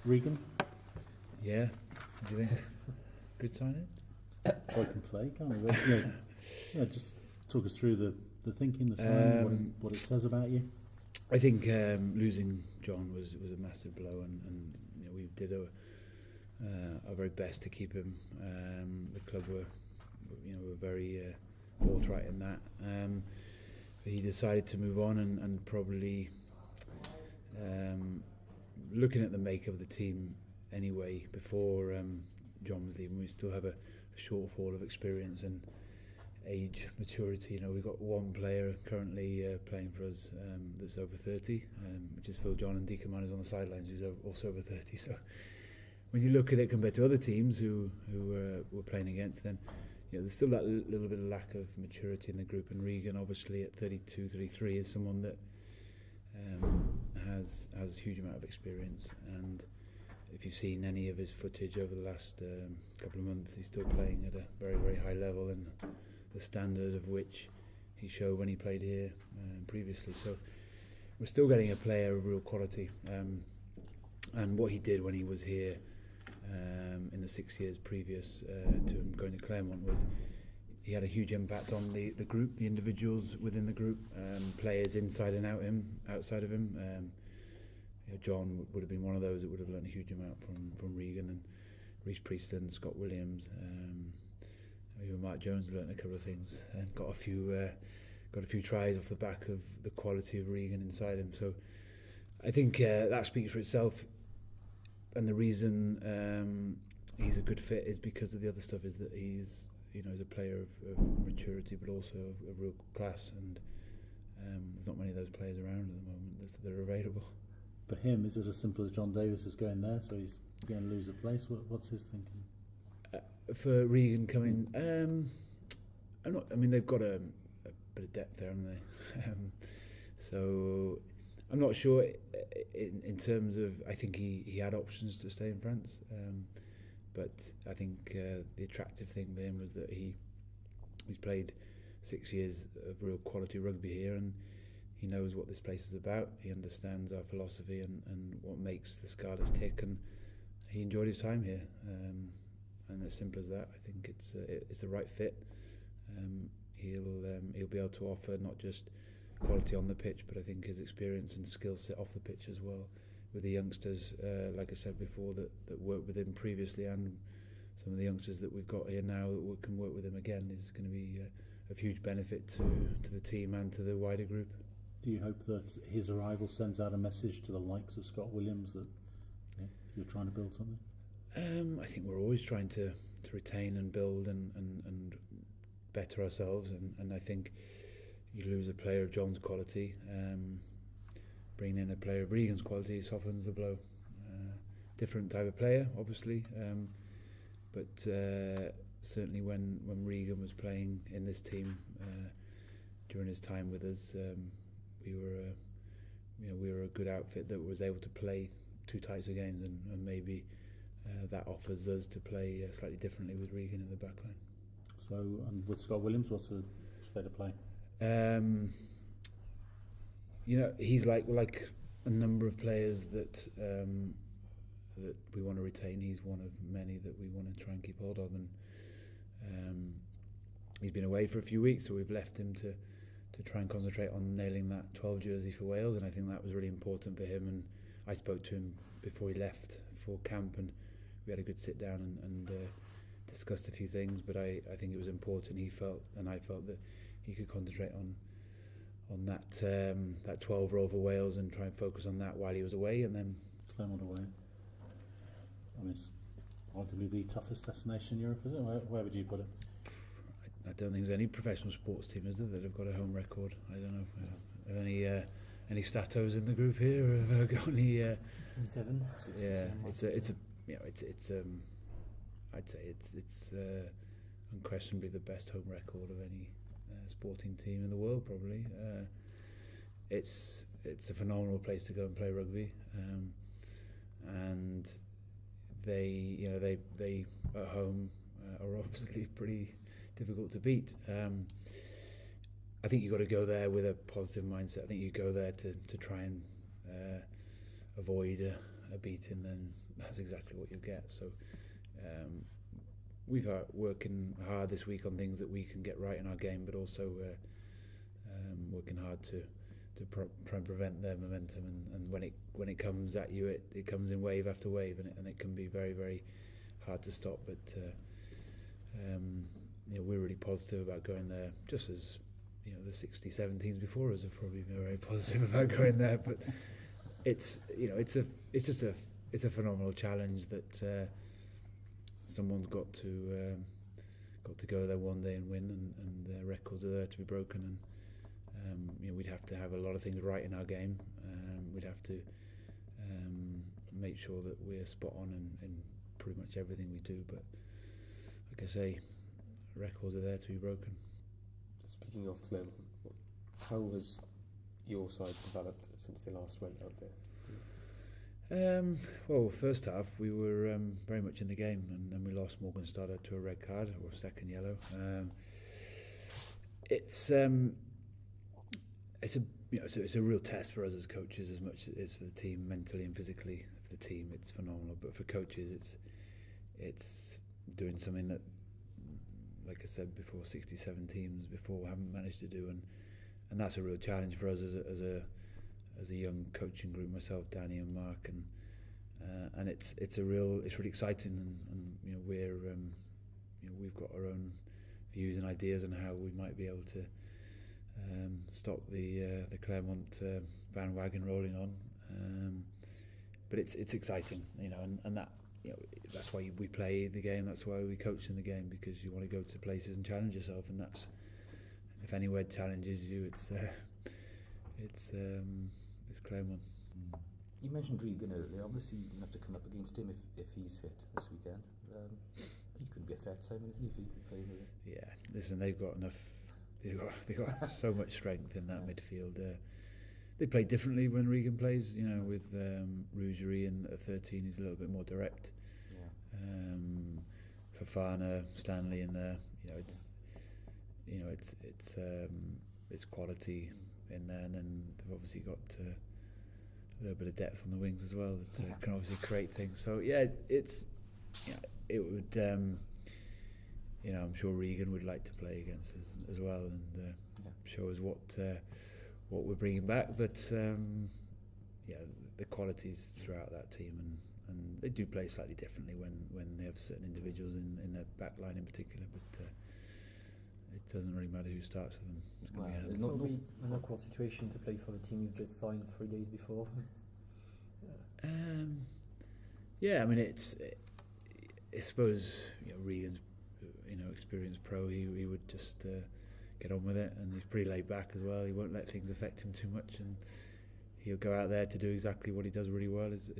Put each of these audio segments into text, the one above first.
Regan? Yeah, what do you think? Good signing? Boy can play, can't we? Just talk us through the thinking, the signing, what it says about you. I think losing John was a massive blow, and we did our very best to keep him. The club were very forthright in that. But he decided to move on, and probably looking at the makeup of the team anyway. Before John was leaving, we still have a shortfall of experience and age maturity. We've got one player currently playing for us that's over 30, which is Phil John, and Deacon Miners on the sidelines, who's also over 30. So when you look at it compared to other teams who we're playing against, then there's still that little bit of lack of maturity in the group. And Regan, obviously at 32, 33, is someone that has a huge amount of experience. And if you've seen any of his footage over the last couple of months, he's still playing at a very, very high level, and the standard of which he showed when he played here previously. So we're still getting a player of real quality. And what he did when he was here in the 6 years previous to him going to Claremont was he had a huge impact on the group, the individuals within the group, players inside and outside of him. John would have been one of those that would have learned a huge amount from Regan, and Rhys Prieston, Scott Williams, even Mark Jones learned a couple of things and got a few tries off the back of the quality of Regan inside him. So I think that speaks for itself, and the reason he's a good fit is because of the other stuff. Is that he's a player of maturity, but also of real class, and there's not many of those players around at the moment that are available. For him, is it as simple as John Davis is going there, so he's going to lose a place? What's his thinking? For Regan coming, they've got a bit of depth there, haven't they? So I'm not sure in terms of. I think he had options to stay in France, but I think the attractive thing for him was that he's played 6 years of real quality rugby here, and he knows what this place is about. He understands our philosophy and what makes the Scarlets tick, and he enjoyed his time here. And as simple as that, I think it's the right fit. He'll be able to offer not just quality on the pitch, but I think his experience and skill set off the pitch as well, with the youngsters, like I said before, that worked with him previously, and some of the youngsters that we've got here now that can work with him again, is going to be of huge benefit to the team and to the wider group. Do you hope that his arrival sends out a message to the likes of Scott Williams that you're trying to build something? I think we're always trying to retain and build and better ourselves, and I think you lose a player of John's quality, bringing in a player of Regan's quality softens the blow. Different type of player, obviously, but certainly when Regan was playing in this team during his time with us, we were a good outfit that was able to play two types of games, and maybe that offers us to play slightly differently with Regan in the back line. So, and with Scott Williams, what's the state of play? He's like a number of players that we want to retain. He's one of many that we want to try and keep hold of, and he's been away for a few weeks, so we've left him to try and concentrate on nailing that 12 jersey for Wales, and I think that was really important for him. And I spoke to him before he left for camp, and we had a good sit down and discussed a few things, but I think it was important. He felt, and I felt, that he could concentrate on that 12 role for Wales and try and focus on that while he was away. And then Claremont away. I mean, it's arguably the toughest destination in Europe, is it? Where would you put it? I don't think there's any professional sports team, is there, that have got a home record. I don't know. Are any Statos in the group here? Or have I got any? 67. Yeah, I'd say it's unquestionably the best home record of any sporting team in the world, probably. It's a phenomenal place to go and play rugby, and they at home are obviously pretty difficult to beat. I think you've got to go there with a positive mindset. I think you go there to try and avoid a beating, then that's exactly what you get. So we've working hard this week on things that we can get right in our game, but also working hard to try and prevent their momentum. And when it comes at you, it comes in wave after wave, and it can be very, very hard to stop. But we're really positive about going there, just as the 60-70 teams before us have probably been very positive about going there. But it's a phenomenal challenge that someone's got to go there one day and win, and their records are there to be broken. And we'd have to have a lot of things right in our game. We'd have to make sure that we're spot on in pretty much everything we do. But like I say, records are there to be broken. Speaking of Claremont, how has your side developed since they last went out there? Well, first half we were very much in the game, and we lost Morgan Stoddard to a red card or a second yellow. It's a real test for us as coaches, as much as it is for the team mentally and physically. For the team, it's phenomenal, but for coaches, it's doing something that, like I said before, 67 teams before haven't managed to do, and that's a real challenge for us as a young coaching group, myself, Danny, and Mark, and it's really exciting, and we've got our own views and ideas on how we might be able to stop the Claremont bandwagon rolling on, but it's exciting, and that that's why we play the game. That's why we coach in the game, because you want to go to places and challenge yourself, and that's, if anywhere challenges you, it's Claremont. You mentioned Regan earlier. Obviously, you have to come up against him if he's fit this weekend. He could be a threat, Simon, isn't he? If he playing with him. Yeah, listen, they've got enough. They've got so much strength in that midfield. They play differently when Regan plays. With Rougerie and at 13, he's a little bit more direct. Yeah. Fafana, Stanley in there. It's quality in there, and then they've obviously got a little bit of depth on the wings as well that can obviously create things. So it would. I'm sure Regan would like to play against us as well, and show us what we're bringing back. But the qualities throughout that team, and they do play slightly differently when they have certain individuals in their back line in particular. But it doesn't really matter who starts for them. It's not really an awkward situation to play for the team you've just signed 3 days before. I suppose Regan's experienced pro. He would just get on with it, and he's pretty laid back as well. He won't let things affect him too much, and he'll go out there to do exactly what he does really well, is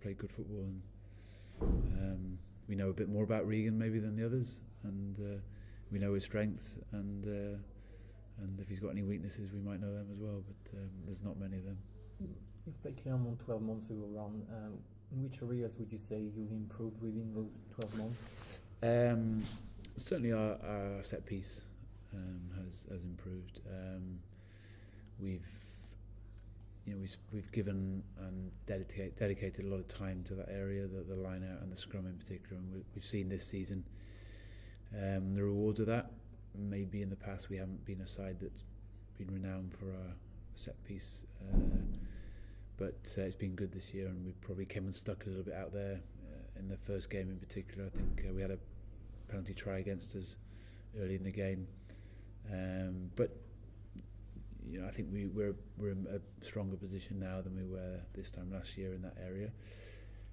play good football. And we know a bit more about Regan maybe than the others, and we know his strengths, and if he's got any weaknesses, we might know them as well. But there's not many of them. You've played Claremont 12 months ago around. In which areas would you say you've improved within those 12 months? Certainly our set piece has improved. We've given and dedicated a lot of time to that area, the line out and the scrum in particular, and we've seen this season the rewards of that. Maybe in the past we haven't been a side that's been renowned for our set piece, but it's been good this year, and we probably came unstuck a little bit out there in the first game in particular. I think we had a penalty try against us early in the game, but I think we're in a stronger position now than we were this time last year in that area,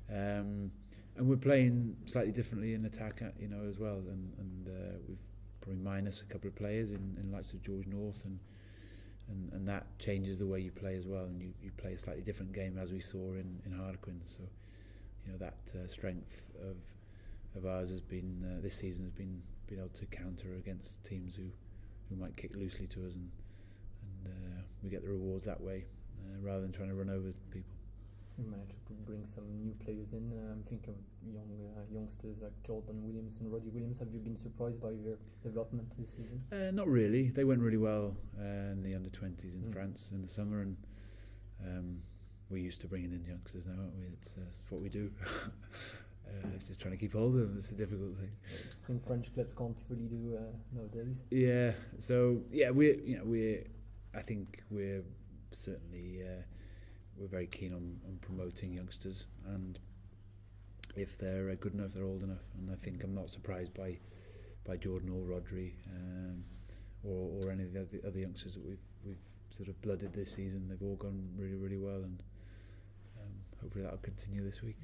and we're playing slightly differently in attack, as well, and we've probably minus a couple of players in likes of George North, and that changes the way you play as well, and you play a slightly different game, as we saw in Harlequins. So that strength of ours has been this season has been able to counter against teams who might kick loosely to us, and we get the rewards that way, rather than trying to run over people. You managed to bring some new players in. Think of youngsters like Jordan Williams and Roddy Williams. Have you been surprised by their development this season? Not really. They went really well in the under-20s in France in the summer, and we're used to bringing in youngsters now, aren't we? It's what we do. It's just trying to keep hold of them. It's a difficult thing. It's something French clubs can't really do nowadays. Yeah. So yeah, I think we're certainly we're very keen on promoting youngsters, and if they're good enough, they're old enough. And I think I'm not surprised by Jordan or Rodri, or any of the other youngsters that we've sort of blooded this season. They've all gone really, really well, and hopefully that'll continue this week.